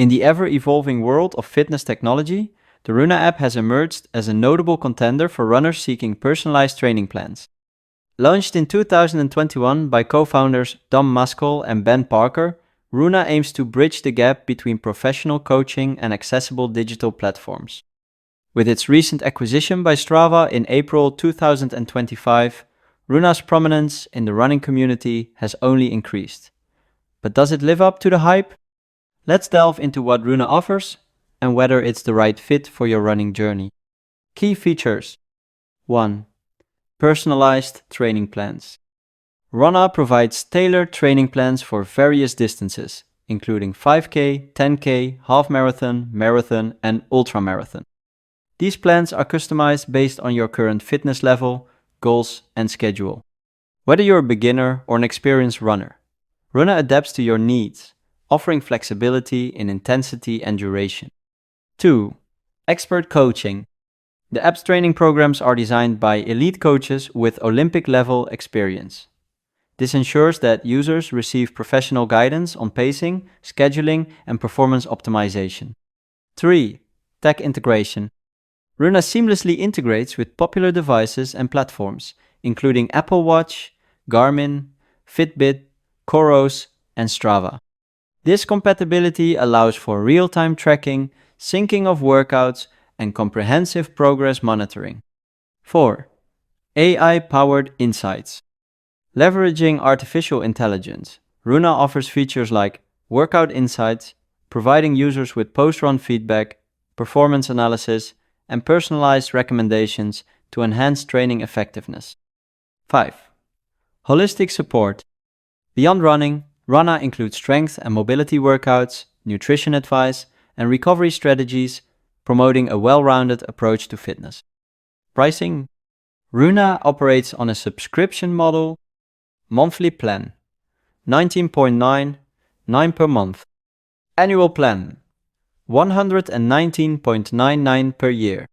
In the ever-evolving world of fitness technology, the Runna app has emerged as a notable contender for runners seeking personalized training plans. Launched in 2021 by co-founders Dom Maskell and Ben Parker, Runna aims to bridge the gap between professional coaching and accessible digital platforms. With its recent acquisition by Strava in April 2025, Runna's prominence in the running community has only increased. But does it live up to the hype? Let's delve into what Runna offers and whether it's the right fit for your running journey. Key features. 1. Personalized training plans. Runna provides tailored training plans for various distances, including 5K, 10K, half marathon, marathon, and ultramarathon. These plans are customized based on your current fitness level, goals, and schedule. Whether you're a beginner or an experienced runner, Runna adapts to your needs, offering flexibility in intensity and duration. 2. Expert coaching. The app's training programs are designed by elite coaches with Olympic-level experience. This ensures that users receive professional guidance on pacing, scheduling, and performance optimization. 3. Tech integration. Runna seamlessly integrates with popular devices and platforms, including Apple Watch, Garmin, Fitbit, Coros, and Strava. This compatibility allows for real-time tracking, syncing of workouts, and comprehensive progress monitoring. 4. AI-powered insights. Leveraging artificial intelligence, Runna offers features like workout insights, providing users with post-run feedback, performance analysis, and personalized recommendations to enhance training effectiveness. 5. Holistic support. Beyond running, Runna includes strength and mobility workouts, nutrition advice, and recovery strategies, promoting a well-rounded approach to fitness. Pricing. Runna operates on a subscription model, monthly plan, 19.99 per month. Annual plan, 119.99 per year.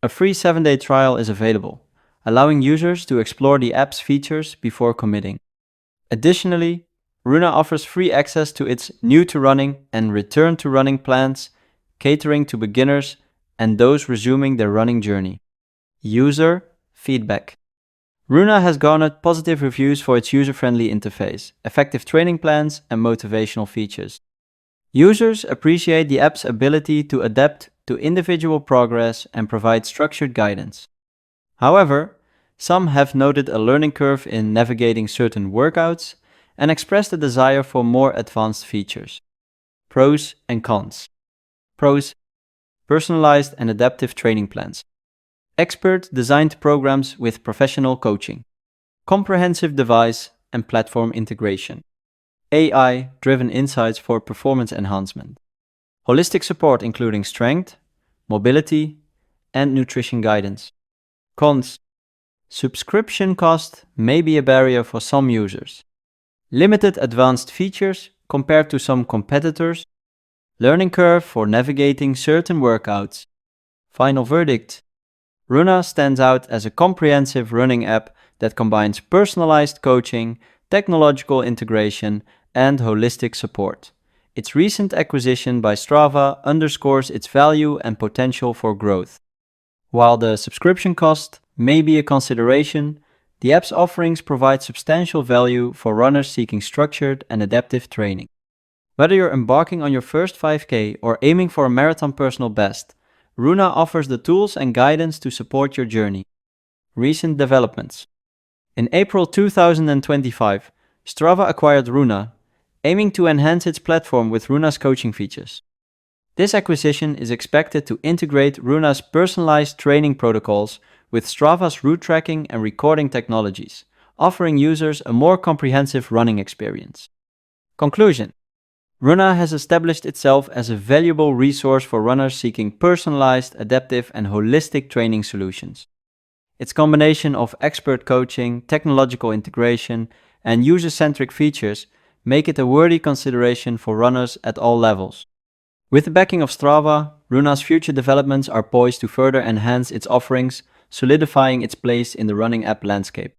A free 7-day trial is available, allowing users to explore the app's features before committing. Additionally, Runna offers free access to its new to running and return to running plans, catering to beginners and those resuming their running journey. User feedback. Runna has garnered positive reviews for its user-friendly interface, effective training plans, and motivational features. Users appreciate the app's ability to adapt to individual progress and provide structured guidance. However, some have noted a learning curve in navigating certain workouts and expressed a desire for more advanced features. Pros and cons. Pros: personalized and adaptive training plans. Expert-designed programs with professional coaching. Comprehensive device and platform integration. AI-driven insights for performance enhancement. Holistic support including strength, mobility, and nutrition guidance. Cons: subscription cost may be a barrier for some users. Limited advanced features compared to some competitors. Learning curve for navigating certain workouts. Final verdict: Runna stands out as a comprehensive running app that combines personalized coaching, technological integration, and holistic support. Its recent acquisition by Strava underscores its value and potential for growth. While the subscription cost may be a consideration, the app's offerings provide substantial value for runners seeking structured and adaptive training. Whether you're embarking on your first 5K or aiming for a marathon personal best, Runna offers the tools and guidance to support your journey. Recent developments. In April 2025, Strava acquired Runna, aiming to enhance its platform with Runna's coaching features. This acquisition is expected to integrate Runna's personalized training protocols with Strava's route tracking and recording technologies, offering users a more comprehensive running experience. Conclusion: Runna has established itself as a valuable resource for runners seeking personalized, adaptive, and holistic training solutions. Its combination of expert coaching, technological integration, and user-centric features make it a worthy consideration for runners at all levels. With the backing of Strava, Runna's future developments are poised to further enhance its offerings, solidifying its place in the running app landscape.